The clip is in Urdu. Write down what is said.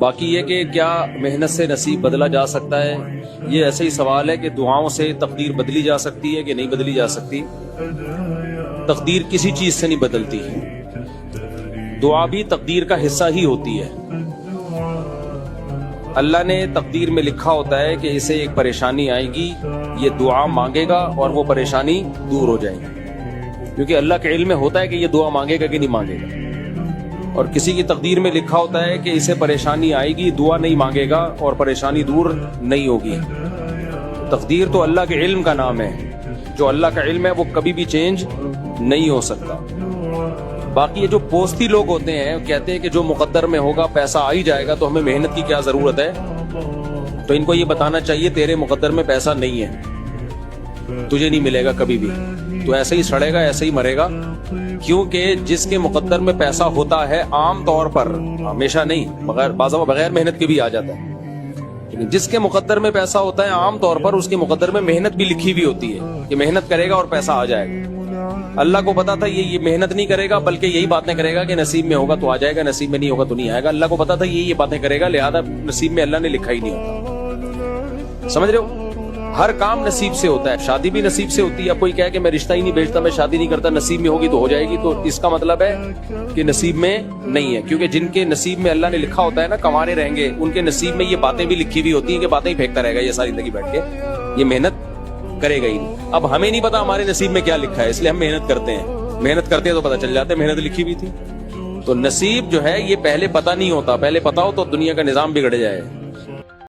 باقی یہ کہ کیا محنت سے نصیب بدلا جا سکتا ہے، یہ ایسے ہی سوال ہے کہ دعاؤں سے تقدیر بدلی جا سکتی ہے کہ نہیں بدلی جا سکتی۔ تقدیر کسی چیز سے نہیں بدلتی، دعا بھی تقدیر کا حصہ ہی ہوتی ہے۔ اللہ نے تقدیر میں لکھا ہوتا ہے کہ اسے ایک پریشانی آئے گی، یہ دعا مانگے گا اور وہ پریشانی دور ہو جائے گی، کیونکہ اللہ کے علم میں ہوتا ہے کہ یہ دعا مانگے گا کہ نہیں مانگے گا۔ اور کسی کی تقدیر میں لکھا ہوتا ہے کہ اسے پریشانی آئے گی، دعا نہیں مانگے گا اور پریشانی دور نہیں ہوگی۔ تقدیر تو اللہ کے علم کا نام ہے، جو اللہ کا علم ہے وہ کبھی بھی چینج نہیں ہو سکتا۔ باقی یہ جو پوستی لوگ ہوتے ہیں کہتے ہیں کہ جو مقدر میں ہوگا پیسہ آ ہی جائے گا، تو ہمیں محنت کی کیا ضرورت ہے؟ تو ان کو یہ بتانا چاہیے تیرے مقدر میں پیسہ نہیں ہے، تجھے نہیں ملے گا کبھی بھی، تو ایسے ہی سڑے گا، ایسے ہی مرے گا۔ کیونکہ جس کے مقدر میں پیسہ ہوتا ہے عام طور پر، ہمیشہ نہیں، بغیر محنت کے بھی آ جاتا ہے، لیکن جس کے مقدر میں پیسہ ہوتا ہے عام طور پر اس کے مقدر میں محنت بھی لکھی ہوئی ہوتی ہے کہ محنت کرے گا اور پیسہ آ جائے گا۔ اللہ کو پتا تھا یہ محنت نہیں کرے گا، بلکہ یہی باتیں کرے گا کہ نصیب میں ہوگا تو آ جائے گا، نصیب میں نہیں ہوگا تو نہیں آئے گا۔ اللہ کو پتا تھا یہ باتیں کرے گا، لہذا نصیب میں اللہ نے لکھا ہی نہیں ہوتا۔ سمجھ رہے ہو؟ ہر کام نصیب سے ہوتا ہے، شادی بھی نصیب سے ہوتی ہے۔ اب کوئی کہے کہ میں رشتہ ہی نہیں بھیجتا، میں شادی نہیں کرتا، نصیب میں ہوگی تو ہو جائے گی، تو اس کا مطلب ہے کہ نصیب میں نہیں ہے، کیونکہ جن کے نصیب میں اللہ نے لکھا ہوتا ہے نا کمانے رہیں گے، ان کے نصیب میں یہ باتیں بھی لکھی ہوئی ہوتی ہیں کہ باتیں ہی پھینکتا رہے گا یہ ساری زندگی بیٹھ کے، یہ محنت کرے گا ہی نہیں۔ اب ہمیں نہیں پتا ہمارے نصیب میں کیا لکھا ہے، اس لیے ہم محنت کرتے ہیں، محنت کرتے ہیں تو پتہ چل جاتا ہے محنت لکھی ہوئی تھی۔ تو نصیب جو ہے یہ پہلے پتہ نہیں ہوتا، پہلے پتہ ہو تو دنیا کا نظام بگڑ جائے۔